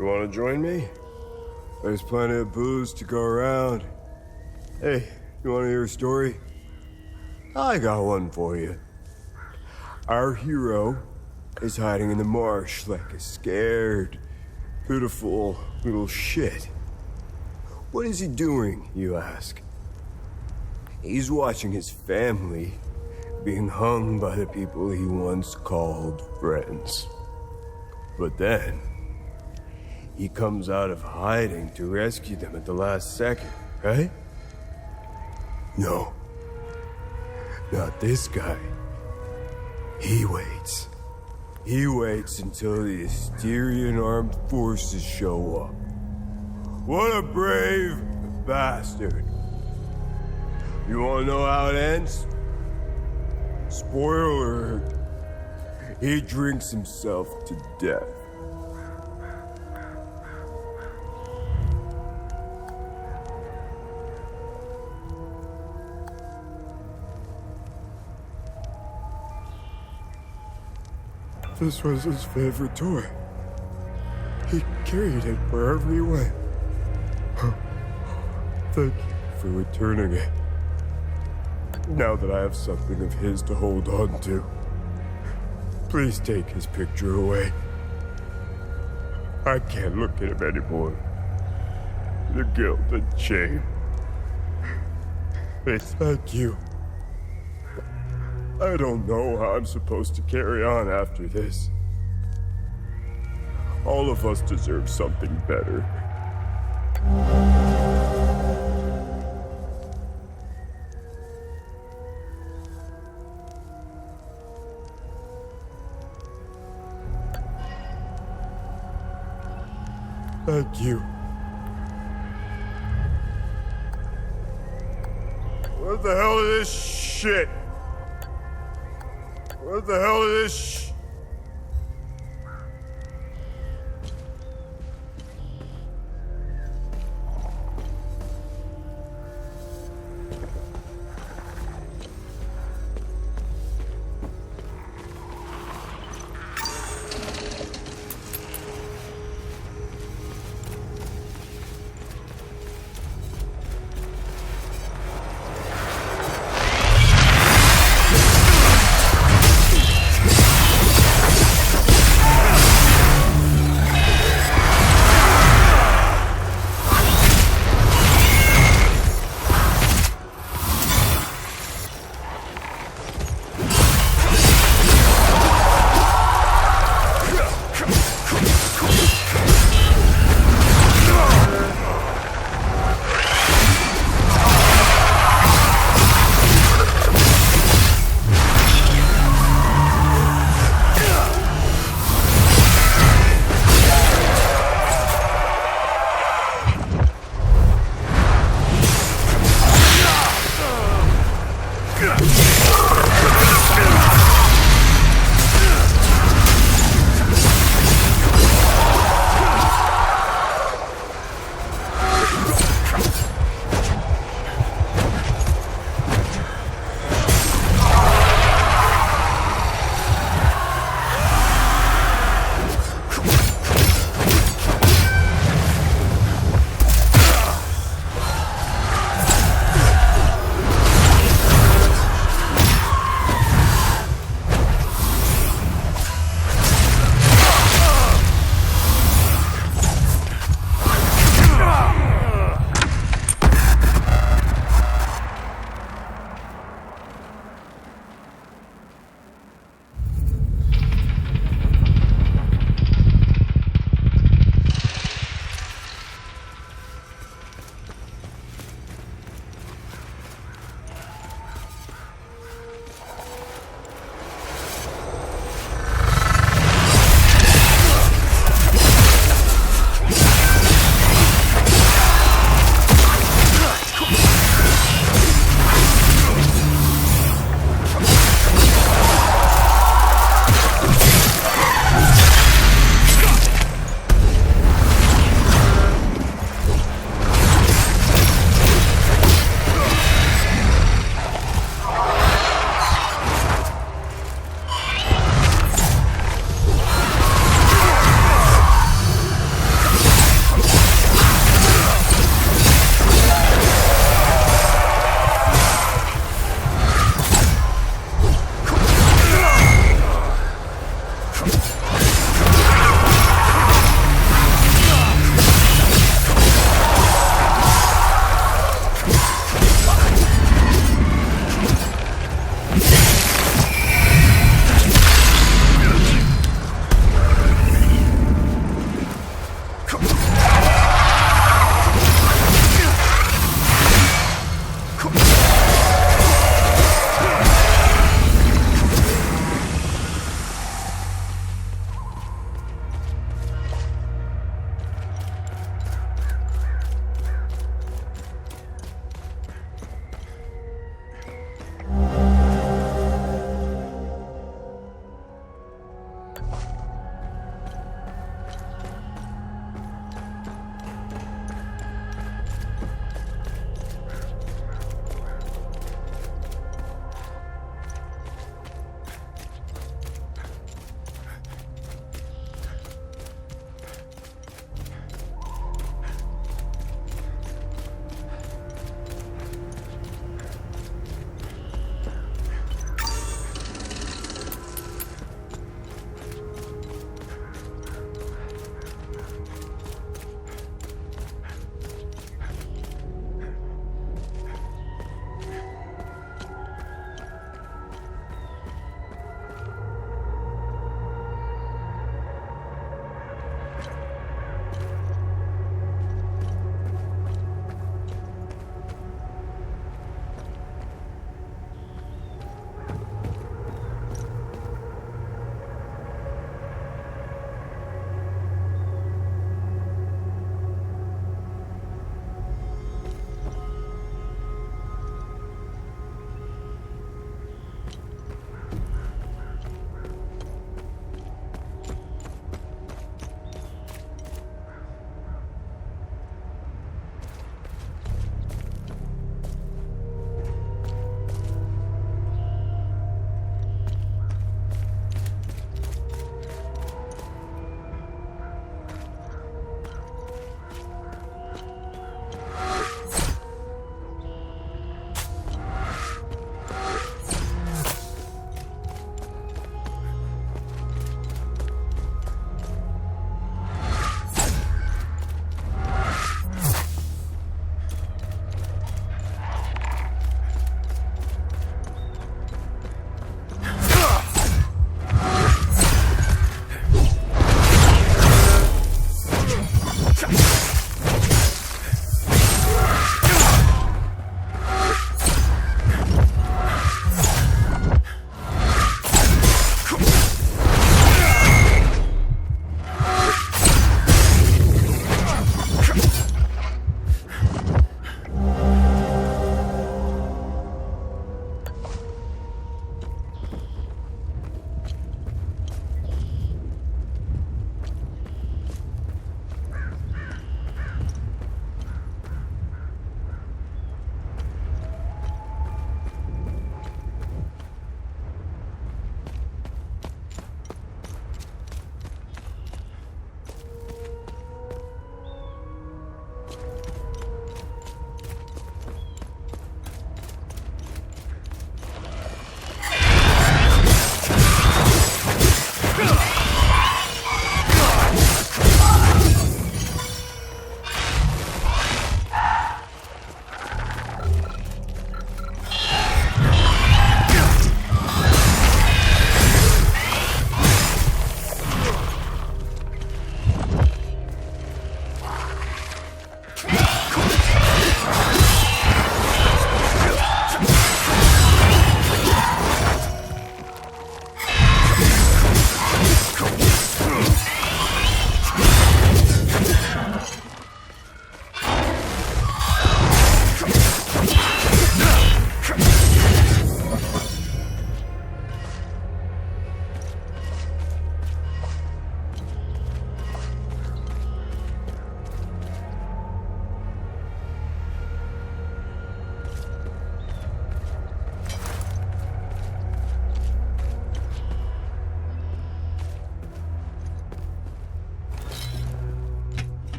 You want to join me? There's plenty of booze to go around. Hey, you want to hear a story? I got one for you. Our hero is hiding in the marsh like a scared, pitiful little shit. What is he doing, you ask? He's watching his family being hung by the people he once called friends. But then, he comes out of hiding to rescue them at the last second, right? No. Not this guy. He waits. He waits until the Assyrian armed forces show up. What a brave bastard. You wanna know how it ends? Spoiler alert. He drinks himself to death. This was his favorite toy. He carried it wherever he went. Thank you for returning it. Now that I have something of his to hold on to, please take his picture away. I can't look at him anymore. The guilt and shame. Thank you. I don't know how I'm supposed to carry on after this. All of us deserve something better. Thank you. What the hell is this shit? What the hell is this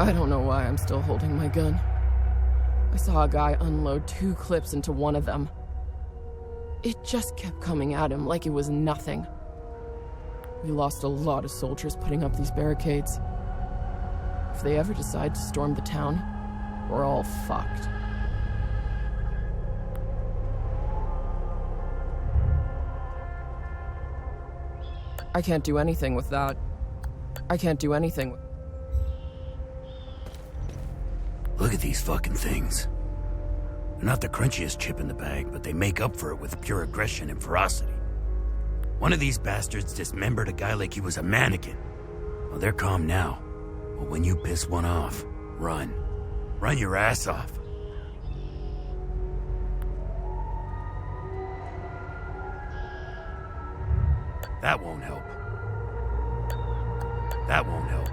I don't know why I'm still holding my gun. I saw a guy unload 2 clips into one of them. It just kept coming at him like it was nothing. We lost a lot of soldiers putting up these barricades. If they ever decide to storm the town, we're all fucked. I can't do anything with that. I can't do anything. Look at these fucking things. They're not the crunchiest chip in the bag, but they make up for it with pure aggression and ferocity. One of these bastards dismembered a guy like he was a mannequin. Well, they're calm now. But when you piss one off, run. Run your ass off. That won't help. That won't help.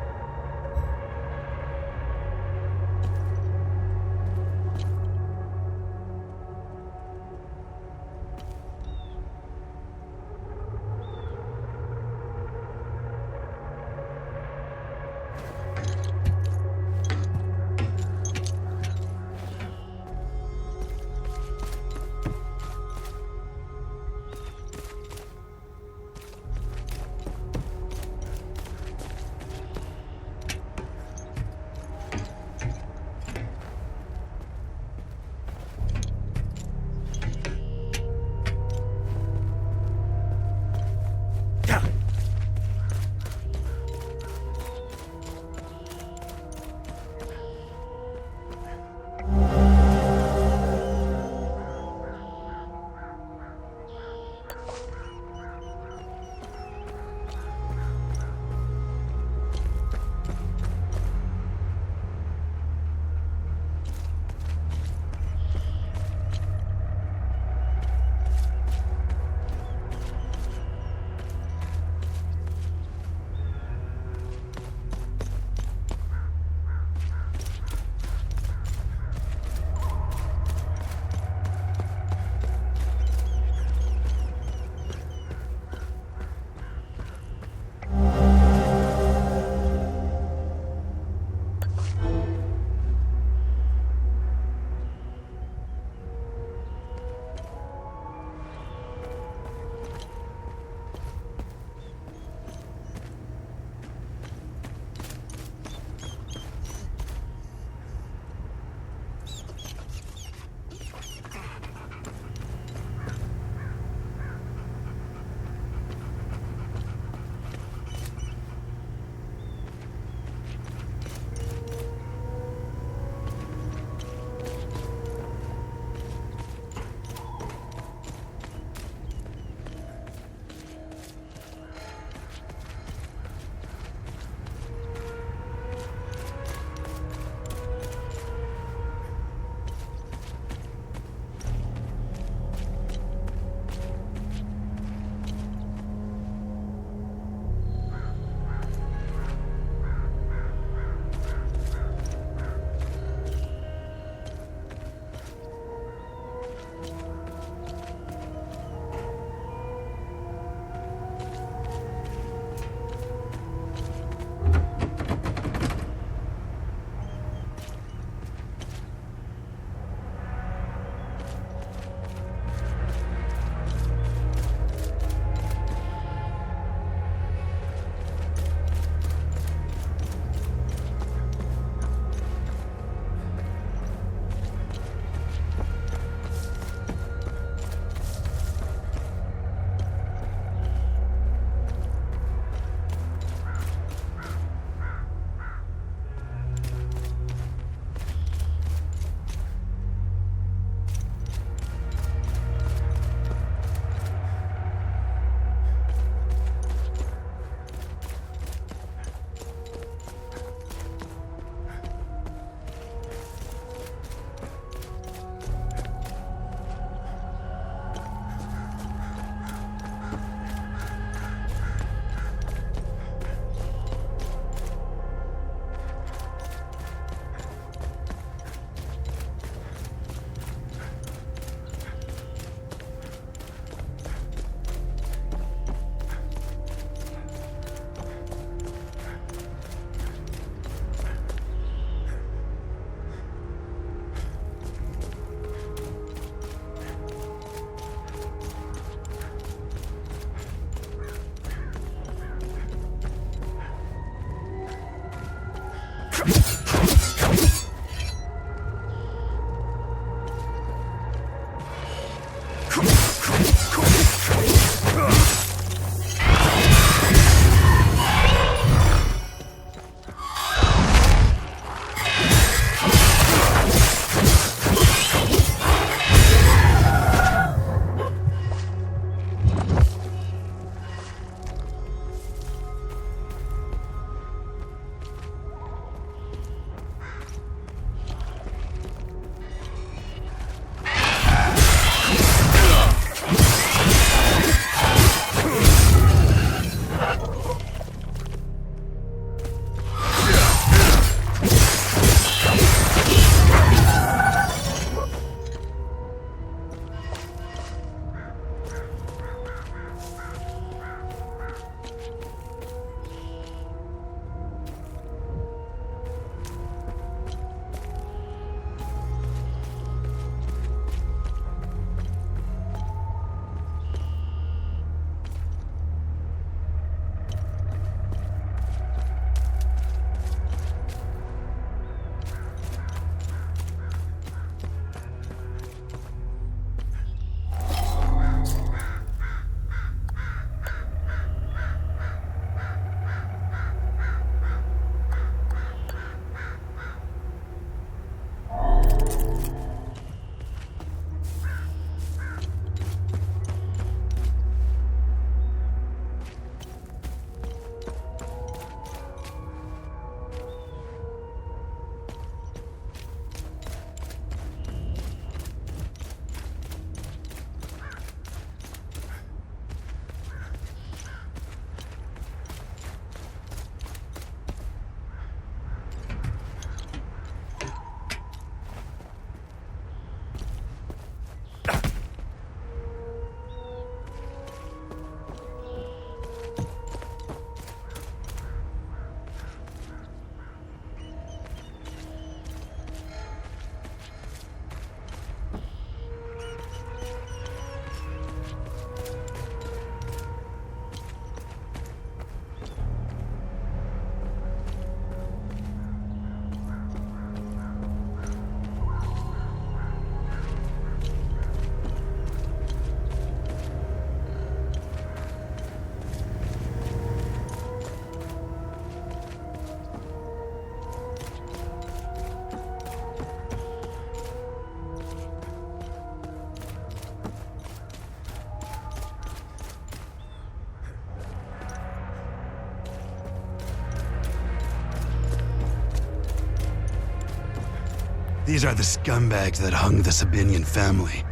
These are the scumbags that hung the Sabinian family.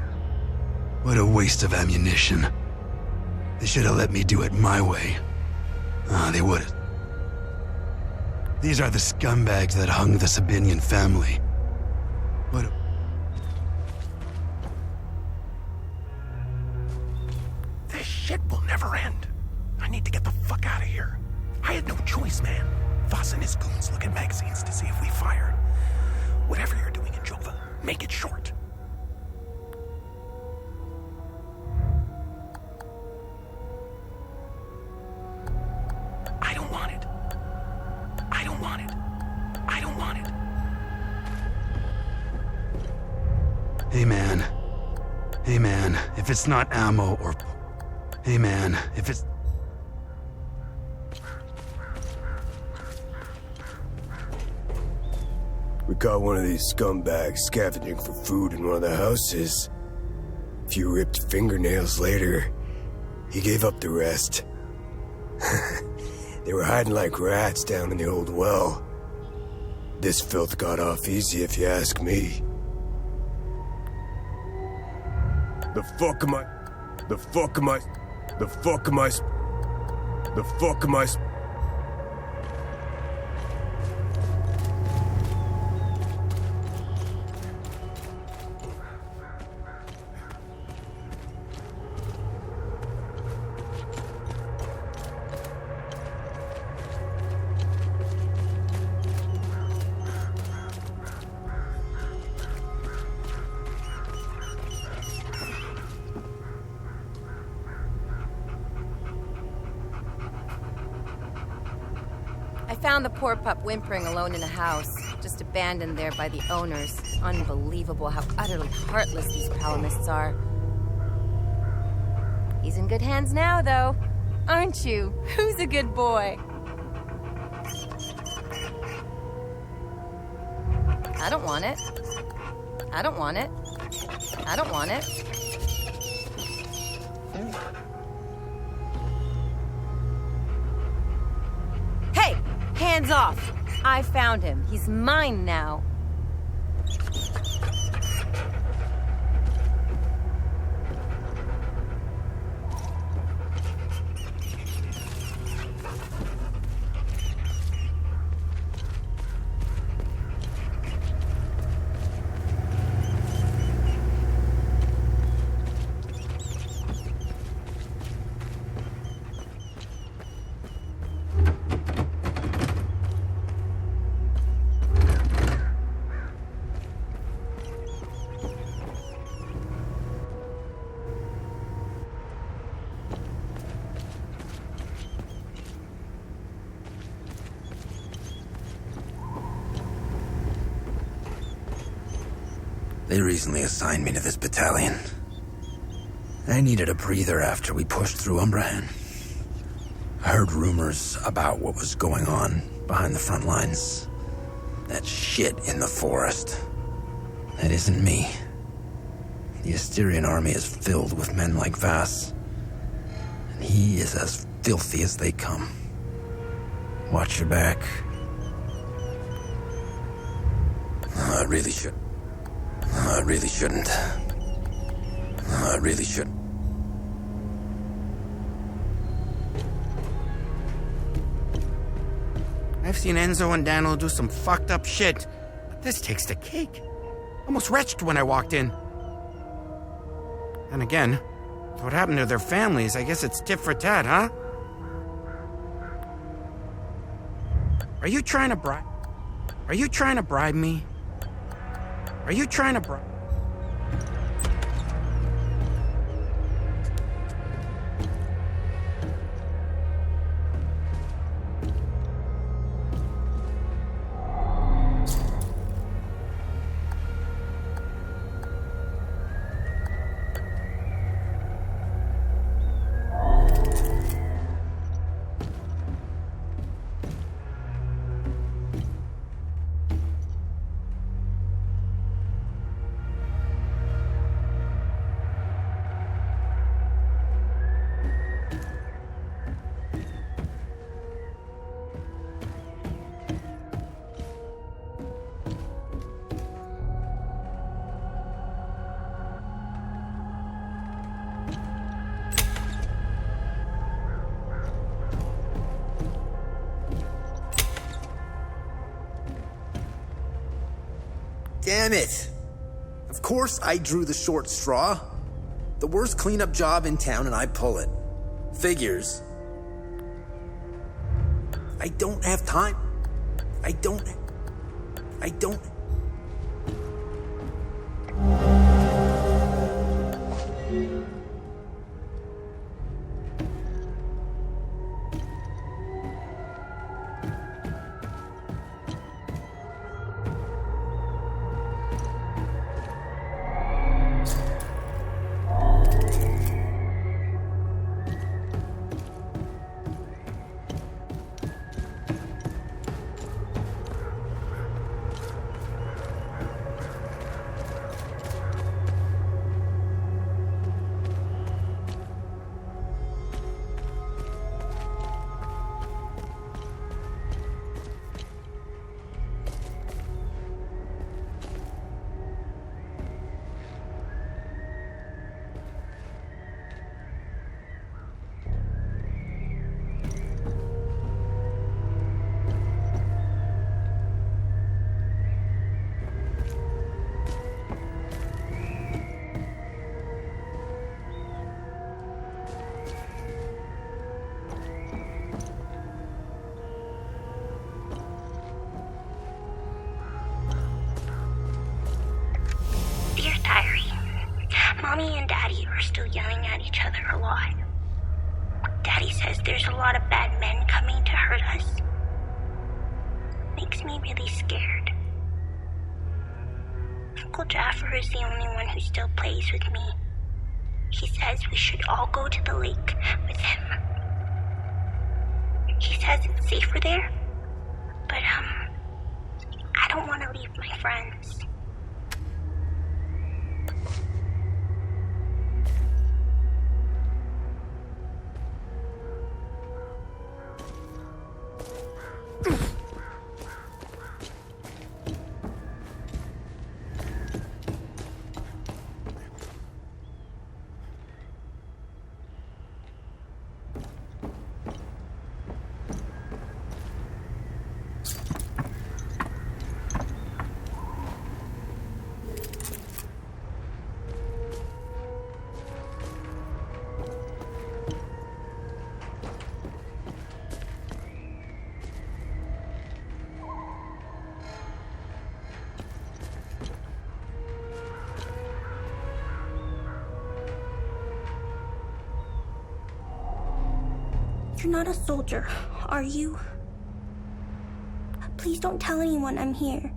What a waste of ammunition. They should have let me do it my way. They wouldn't. These are the scumbags that hung the Sabinian family. What a... This shit will never end. I need to get the fuck out of here. I had no choice, man. Voss and his goons look at magazines to see if we fired. Whatever you're doing in Jova, make it short. I don't want it. I don't want it. I don't want it. Hey man. Hey man, if it's not ammo or... Hey man, if it's... We caught one of these scumbags scavenging for food in one of the houses. A few ripped fingernails later, he gave up the rest. They were hiding like rats down in the old well. This filth got off easy if you ask me. The fuck am I... The fuck am I... The fuck am I... The fuck am I... I found the poor pup whimpering alone in a house, just abandoned there by the owners. Unbelievable how utterly heartless these palamists are. He's in good hands now, though. Aren't you? Who's a good boy? I don't want it. I don't want it. I don't want it. Hey! Hands off! I found him. He's mine now. They recently assigned me to this battalion. I needed a breather after we pushed through Umbrahan. I heard rumors about what was going on behind the front lines. That shit in the forest. That isn't me. The Asterian army is filled with men like Vass. And he is as filthy as they come. Watch your back. I really should. I really shouldn't. I really should. I've seen Enzo and Daniel do some fucked up shit, but this takes the cake. Almost retched when I walked in. And again, what happened to their families? I guess it's tit for tat, huh? Are you trying to bribe? Are you trying to bribe me? Are you trying to bribe? Damn it. Of course I drew the short straw. The worst cleanup job in town and I pull it. Figures. I don't have time. I don't. Mommy and Daddy are still yelling at each other a lot. Daddy says there's a lot of bad men coming to hurt us. Makes me really scared. Uncle Jaffer is the only one who still plays with me. He says we should all go to the lake with him. He says it's safer there, but I don't want to leave my friends. You're not a soldier, are you? Please don't tell anyone I'm here.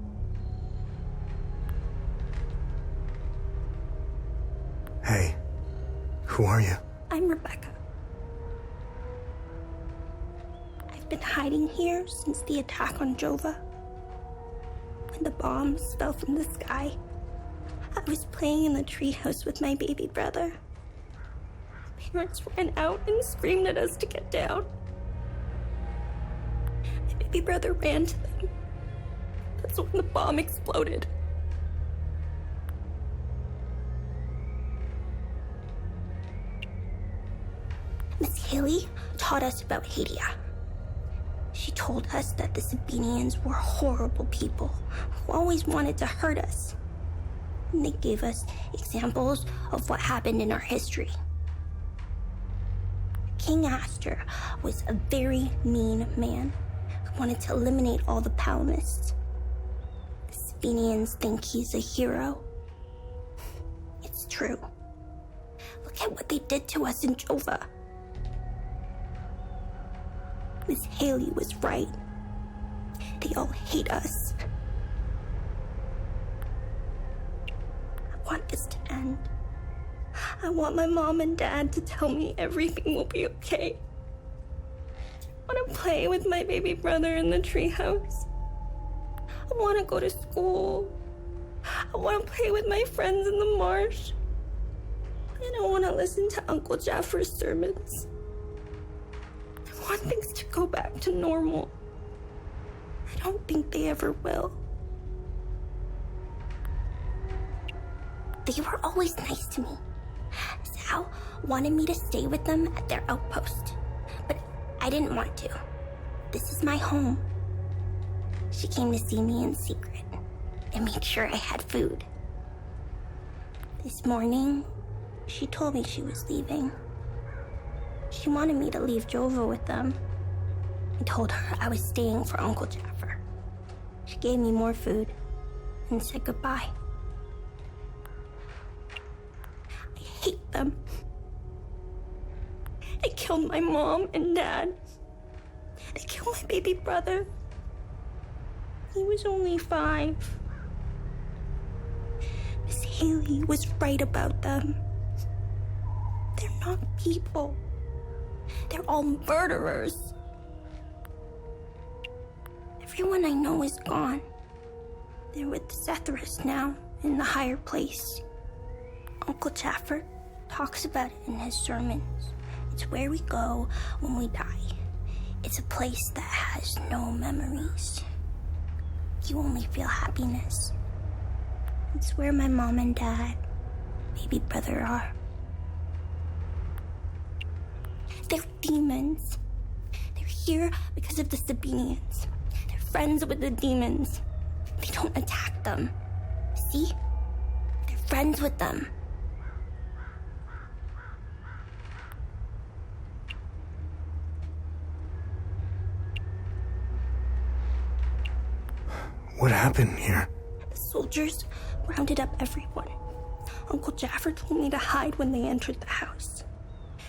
Hey, who are you? I'm Rebecca. I've been hiding here since the attack on Jova. When the bombs fell from the sky, I was playing in the treehouse with my baby brother. Parents ran out and screamed at us to get down. My baby brother ran to them. That's when the bomb exploded. Miss Haley taught us about Hadia. She told us that the Sabinians were horrible people who always wanted to hurt us. And they gave us examples of what happened in our history. King Astor was a very mean man who wanted to eliminate all the Palamists. The Sabinians think he's a hero. It's true. Look at what they did to us in Jova. Miss Haley was right. They all hate us. I want this to end. I want my mom and dad to tell me everything will be okay. I want to play with my baby brother in the treehouse. I want to go to school. I want to play with my friends in the marsh. And I want to listen to Uncle Jaffer's sermons. I want things to go back to normal. I don't think they ever will. They were always nice to me. Sal wanted me to stay with them at their outpost, but I didn't want to. This is my home. She came to see me in secret, I made sure I had food. This morning, she told me she was leaving. She wanted me to leave Jova with them. I told her I was staying for Uncle Jaffer. She gave me more food and said goodbye. I hate them. They killed my mom and dad. They killed my baby brother. He was only 5. Miss Haley was right about them. They're not people. They're all murderers. Everyone I know is gone. They're with Zethras now, in the higher place. Uncle Jaffer talks about it in his sermons. It's where we go when we die. It's a place that has no memories. You only feel happiness. It's where my mom and dad, baby brother are. They're demons. They're here because of the Sabinians. They're friends with the demons. They don't attack them. See? They're friends with them. What happened here? The soldiers rounded up everyone. Uncle Jaffer told me to hide when they entered the house.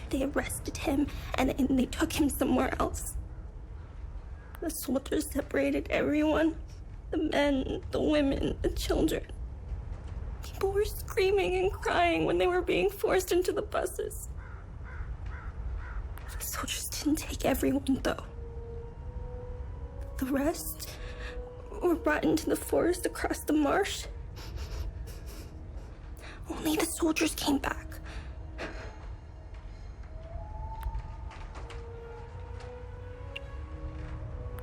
They arrested him and they took him somewhere else. The soldiers separated everyone. The men, the women, the children. People were screaming and crying when they were being forced into the buses. The soldiers didn't take everyone, though. The rest were brought into the forest across the marsh. Only the soldiers came back.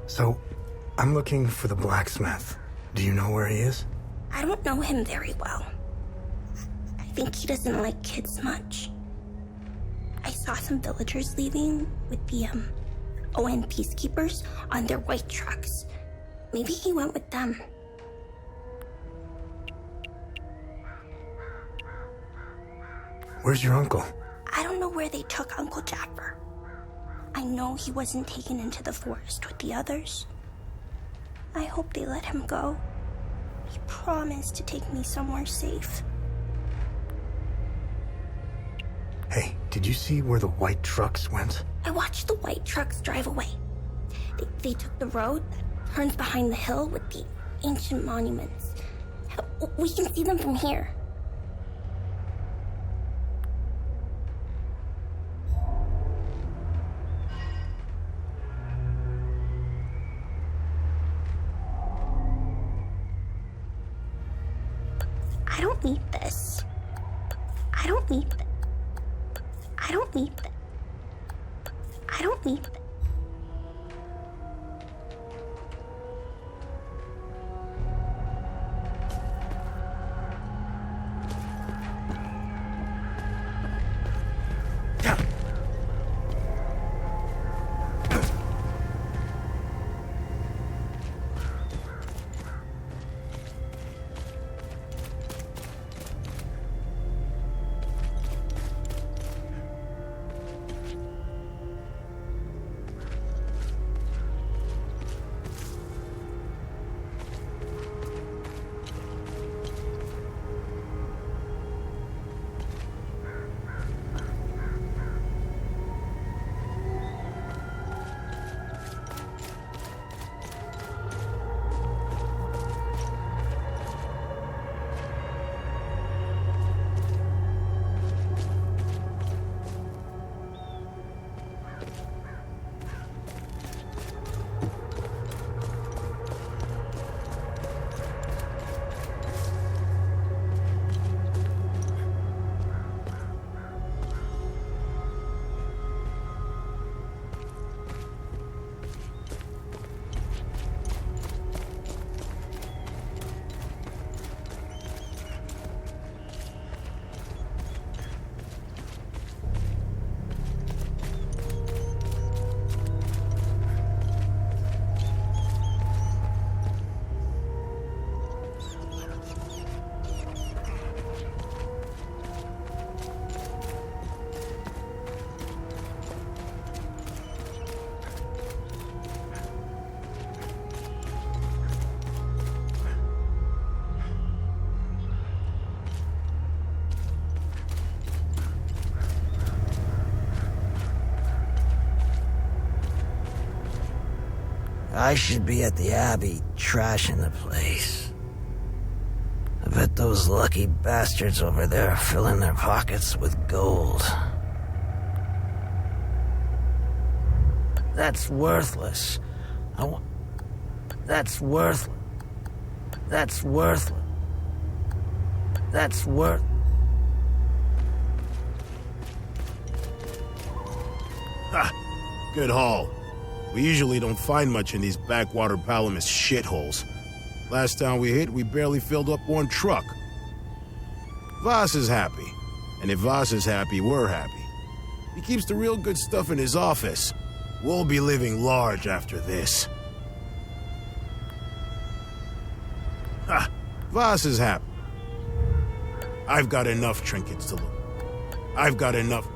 So, I'm looking for the blacksmith. Do you know where he is? I don't know him very well. I think he doesn't like kids much. I saw some villagers leaving with the, ON peacekeepers on their white trucks. Maybe he went with them. Where's your uncle? I don't know where they took Uncle Jaffer. I know he wasn't taken into the forest with the others. I hope they let him go. He promised to take me somewhere safe. Hey, did you see where the white trucks went? I watched the white trucks drive away. They took the road that turns behind the hill with the ancient monuments. We can see them from here. I don't need this. I don't need this. I don't need this. I don't need this. I should be at the Abbey trashing the place. I bet those lucky bastards over there are filling their pockets with gold. That's worthless. That's worthless. That's worthless. That's worth... Ha! Good haul. We usually don't find much in these backwater Palamas shitholes. Last time we hit, we barely filled up one truck. Voss is happy. And if Voss is happy, we're happy. He keeps the real good stuff in his office. We'll be living large after this. Ha! Voss is happy. I've got enough trinkets to loot. I've got enough.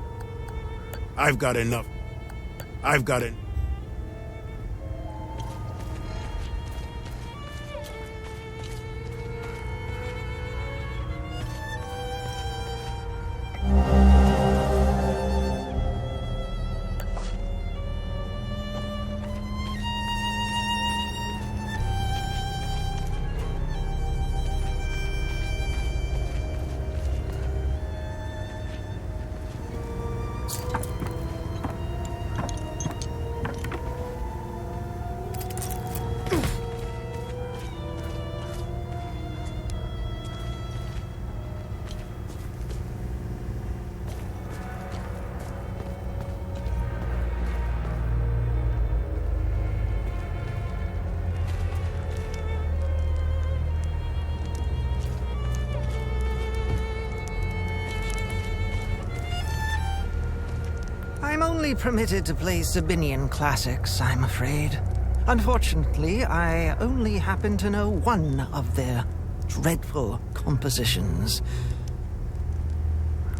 I'm only permitted to play Sabinian classics, I'm afraid. Unfortunately, I only happen to know one of their dreadful compositions.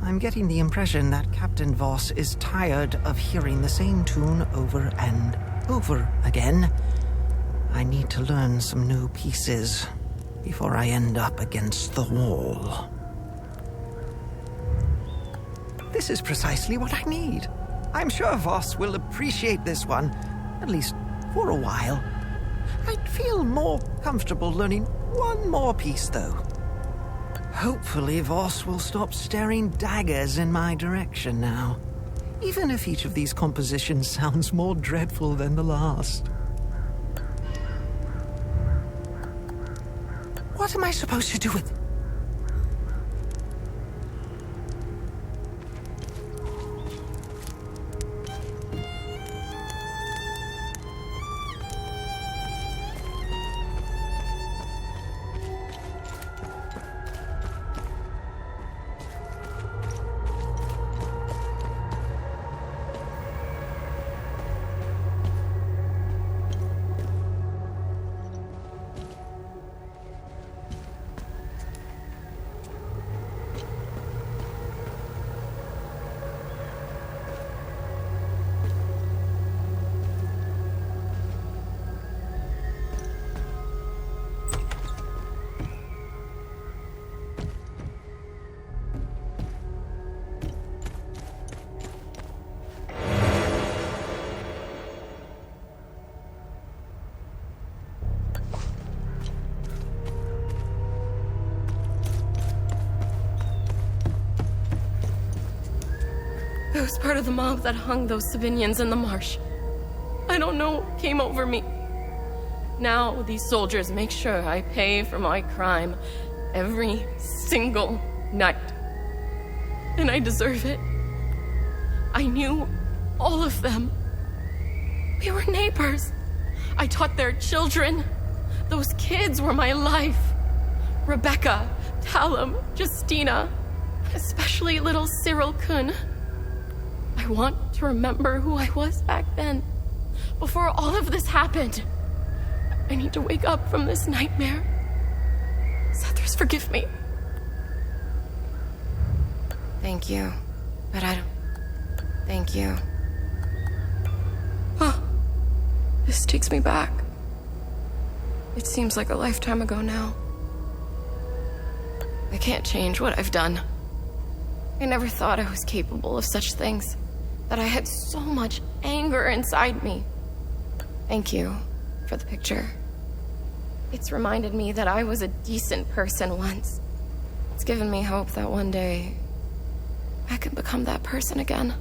I'm getting the impression that Captain Voss is tired of hearing the same tune over and over again. I need to learn some new pieces before I end up against the wall. This is precisely what I need. I'm sure Voss will appreciate this one, at least for a while. I'd feel more comfortable learning one more piece, though. Hopefully Voss will stop staring daggers in my direction now, even if each of these compositions sounds more dreadful than the last. What am I supposed to do with it? I was part of the mob that hung those civilians in the marsh. I don't know what came over me. Now these soldiers make sure I pay for my crime every single night. And I deserve it. I knew all of them. We were neighbors. I taught their children. Those kids were my life. Rebecca, Talum, Justina, especially little Cyril Kuhn. I want to remember who I was back then, before all of this happened. I need to wake up from this nightmare. Sethers, forgive me. Thank you, but I don't... Thank you. Huh. This takes me back. It seems like a lifetime ago now. I can't change what I've done. I never thought I was capable of such things, that I had so much anger inside me. Thank you for for the picture. It's reminded me that I was a decent person once. It's given me hope that one day I can become that person again.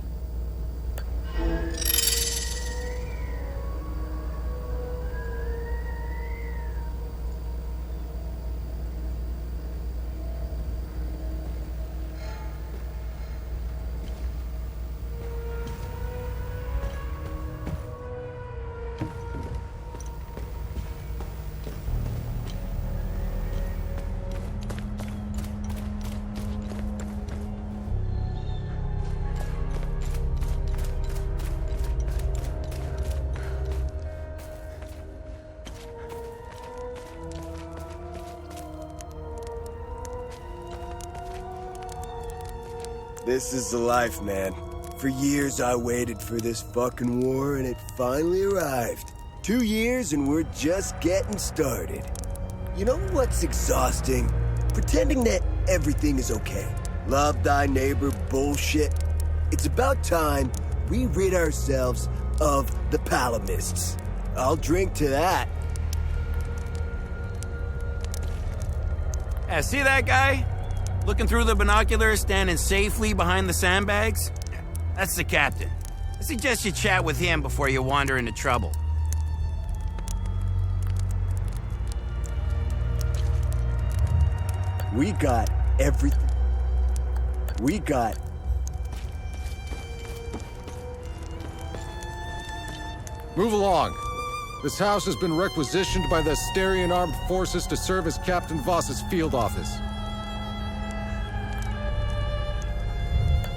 This is the life, man. For years I waited for this fucking war, and it finally arrived. 2 years and we're just getting started. You know what's exhausting? Pretending that everything is okay. Love thy neighbor bullshit. It's about time we rid ourselves of the palamists. I'll drink to that. See that guy? Looking through the binoculars, standing safely behind the sandbags? That's the captain. I suggest you chat with him before you wander into trouble. We got everything. We got... Move along. This house has been requisitioned by the Asterian Armed Forces to serve as Captain Voss's field office.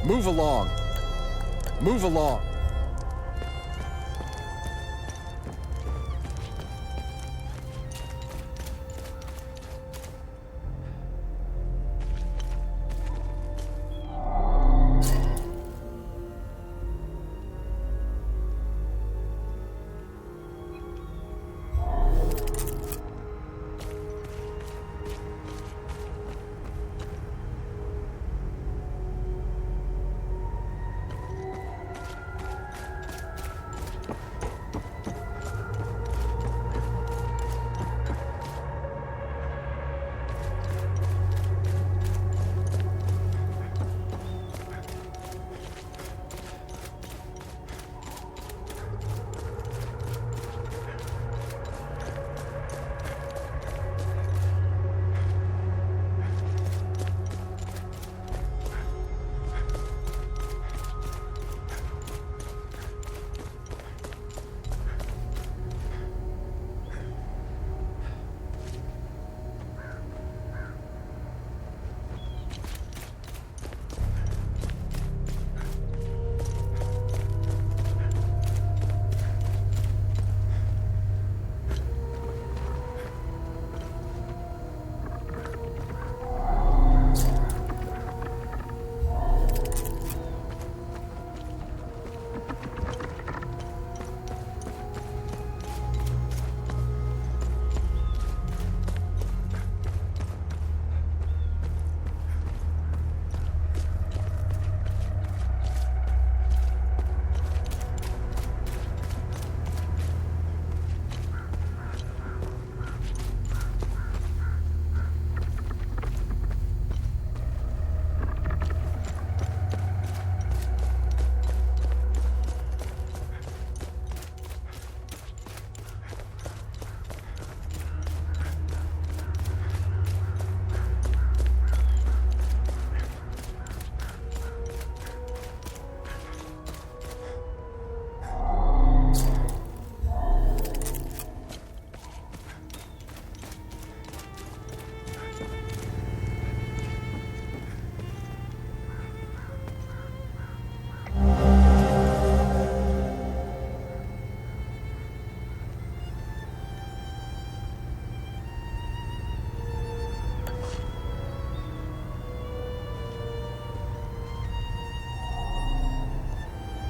Move along. Move along.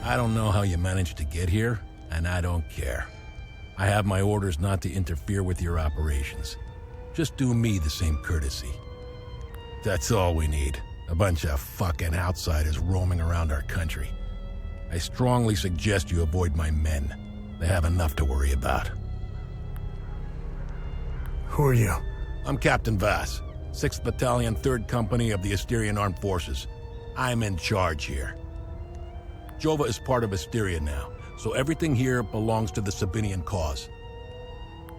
I don't know how you managed to get here, and I don't care. I have my orders not to interfere with your operations. Just do me the same courtesy. That's all we need. A bunch of fucking outsiders roaming around our country. I strongly suggest you avoid my men. They have enough to worry about. Who are you? I'm Captain Vass, 6th Battalion, 3rd Company of the Asterian Armed Forces. I'm in charge here. Jova is part of Asteria now, so everything here belongs to the Sabinian cause.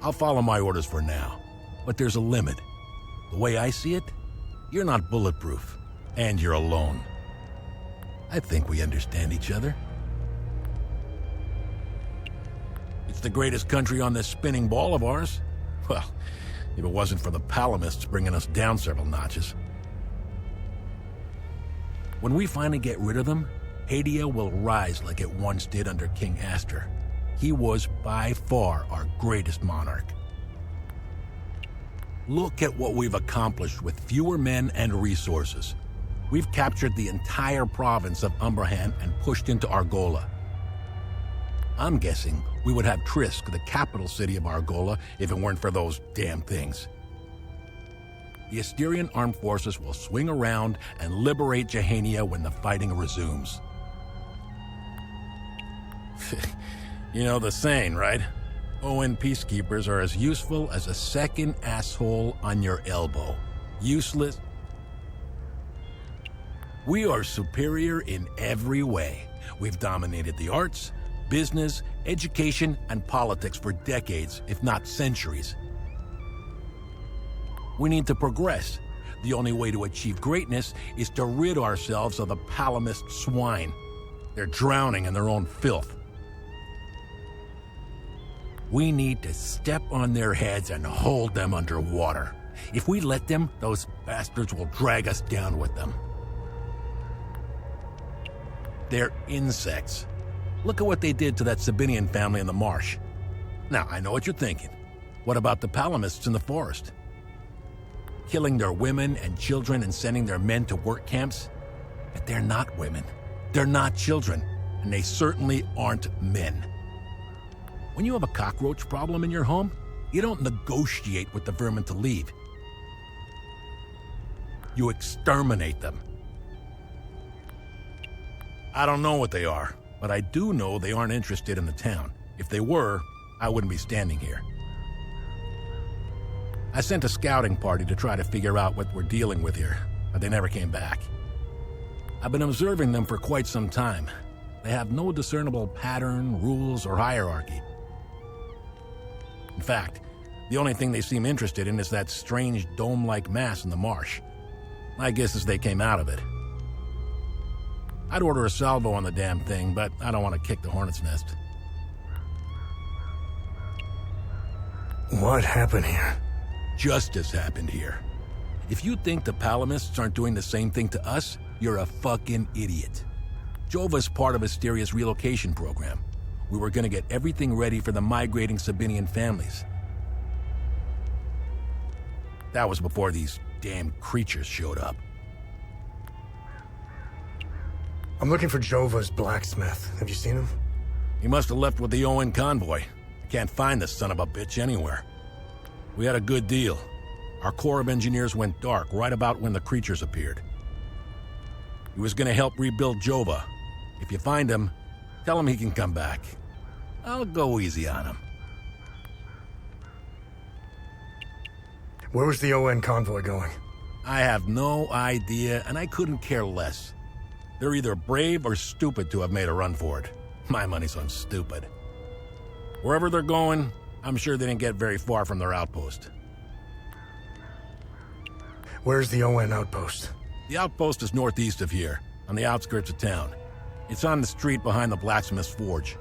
I'll follow my orders for now, but there's a limit. The way I see it, you're not bulletproof, and you're alone. I think we understand each other. It's the greatest country on this spinning ball of ours. Well, if it wasn't for the Palamists bringing us down several notches. When we finally get rid of them, Hadia will rise like it once did under King Astor. He was by far our greatest monarch. Look at what we've accomplished with fewer men and resources. We've captured the entire province of Umbrahan and pushed into Argola. I'm guessing we would have Trisk, the capital city of Argola, if it weren't for those damn things. The Asterian armed forces will swing around and liberate Jahania when the fighting resumes. You know the saying, right? ON peacekeepers are as useful as a second asshole on your elbow. Useless. We are superior in every way. We've dominated the arts, business, education, and politics for decades, if not centuries. We need to progress. The only way to achieve greatness is to rid ourselves of the Palamist swine. They're drowning in their own filth. We need to step on their heads and hold them underwater. If we let them, those bastards will drag us down with them. They're insects. Look at what they did to that Sabinian family in the marsh. Now, I know what you're thinking. What about the Palamists in the forest? Killing their women and children and sending their men to work camps? But they're not women. They're not children. And they certainly aren't men. When you have a cockroach problem in your home, you don't negotiate with the vermin to leave. You exterminate them. I don't know what they are, but I do know they aren't interested in the town. If they were, I wouldn't be standing here. I sent a scouting party to try to figure out what we're dealing with here, but they never came back. I've been observing them for quite some time. They have no discernible pattern, rules, or hierarchy. In fact, the only thing they seem interested in is that strange dome-like mass in the marsh. My guess is they came out of it. I'd order a salvo on the damn thing, but I don't want to kick the hornet's nest. What happened here? Justice happened here. If you think the Palamists aren't doing the same thing to us, you're a fucking idiot. Jova's part of Asteria's relocation program. We were going to get everything ready for the migrating Sabinian families. That was before these damn creatures showed up. I'm looking for Jova's blacksmith. Have you seen him? He must have left with the ON convoy. I can't find this son of a bitch anywhere. We had a good deal. Our Corps of Engineers went dark right about when the creatures appeared. He was going to help rebuild Jova. If you find him, tell him he can come back. I'll go easy on him. Where was the ON convoy going? I have no idea, and I couldn't care less. They're either brave or stupid to have made a run for it. My money's on stupid. Wherever they're going, I'm sure they didn't get very far from their outpost. Where's the ON outpost? The outpost is northeast of here, on the outskirts of town. It's on the street behind the blacksmith's forge.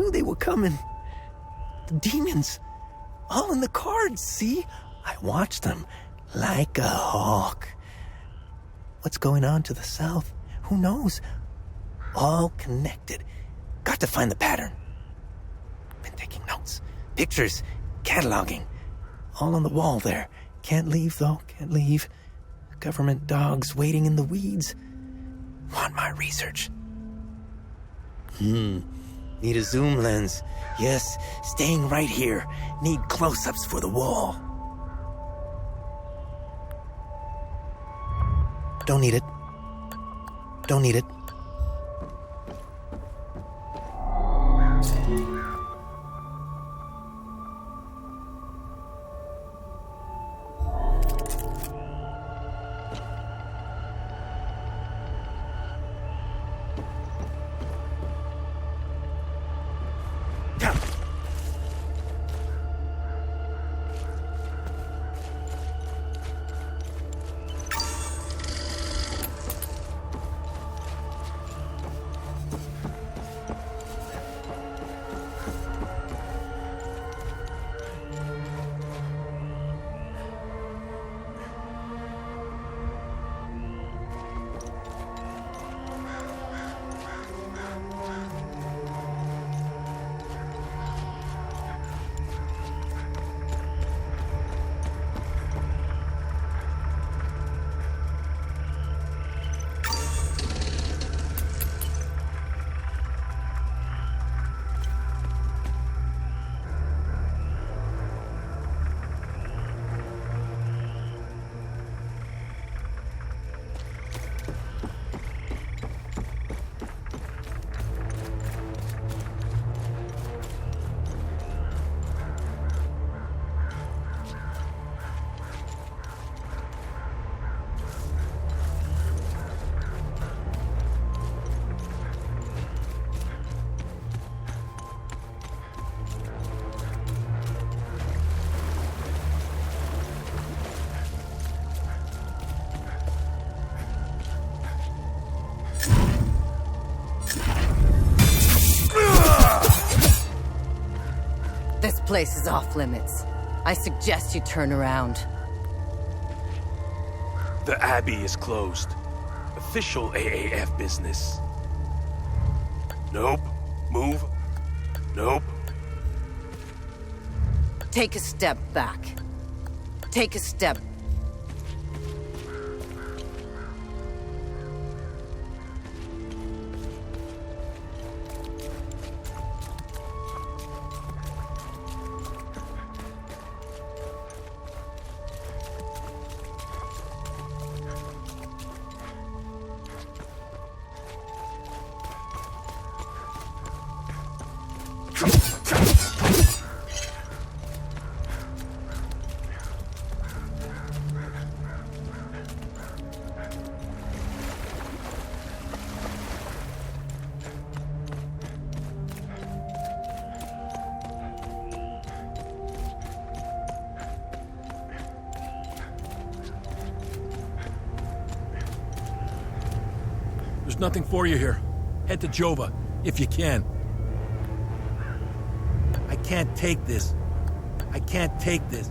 knew they were coming. The demons, all in the cards, see? I watched them like a hawk. What's going on to the south? Who knows? All connected. Got to find the pattern. Been taking notes, pictures, cataloging. All on the wall there. Can't leave, though, can't leave. Government dogs waiting in the weeds. Want my research. Need a zoom lens. Yes, staying right here. Need close-ups for the wall. Don't need it. Don't need it. This place is off limits. I suggest you turn around. The Abbey is closed. Official AAF business. Nope. Move. Nope. Take a step back. Take a step. There's nothing for you here. Head to Jova, if you can. I can't take this. I can't take this.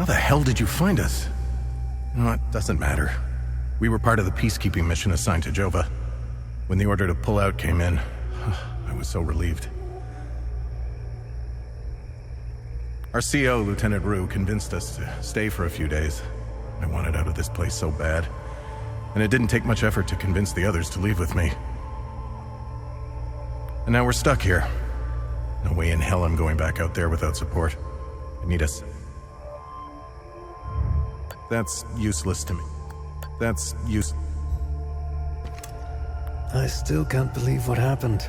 How the hell did you find us? No, it doesn't matter. We were part of the peacekeeping mission assigned to Jova. When the order to pull out came in, I was so relieved. Our CO, Lieutenant Rue, convinced us to stay for a few days. I wanted out of this place so bad, and it didn't take much effort to convince the others to leave with me. And now we're stuck here. No way in hell I'm going back out there without support. I need us. That's useless to me. That's useless. I still can't believe what happened.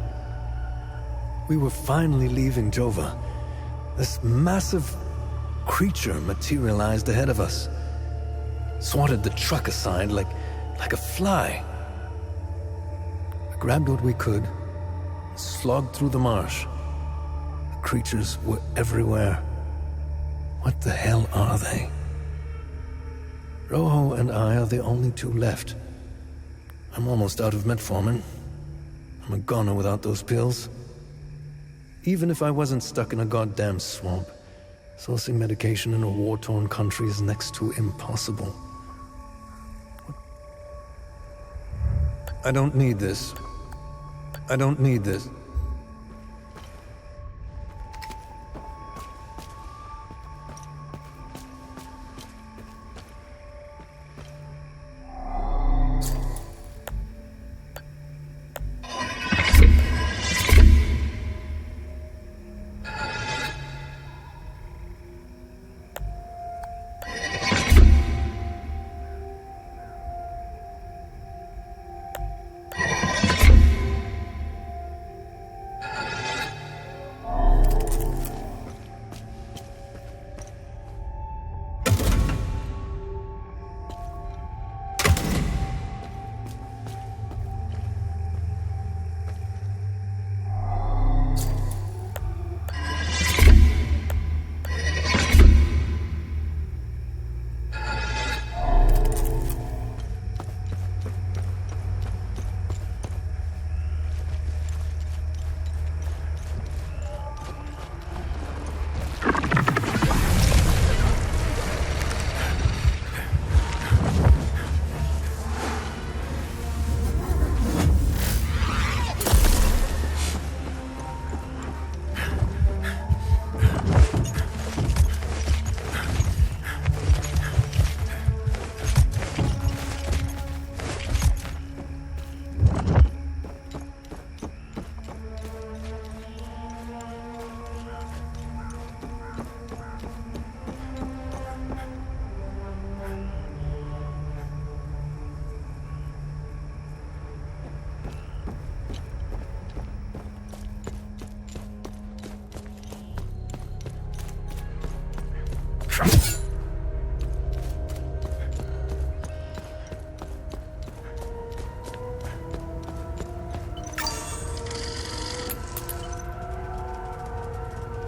We were finally leaving Jova. This massive creature materialized ahead of us. Swatted the truck aside like a fly. I grabbed what we could, slogged through the marsh. The creatures were everywhere. What the hell are they? Rojo and I are the only two left. I'm almost out of metformin. I'm a goner without those pills. Even if I wasn't stuck in a goddamn swamp, sourcing medication in a war-torn country is next to impossible. I don't need this. I don't need this.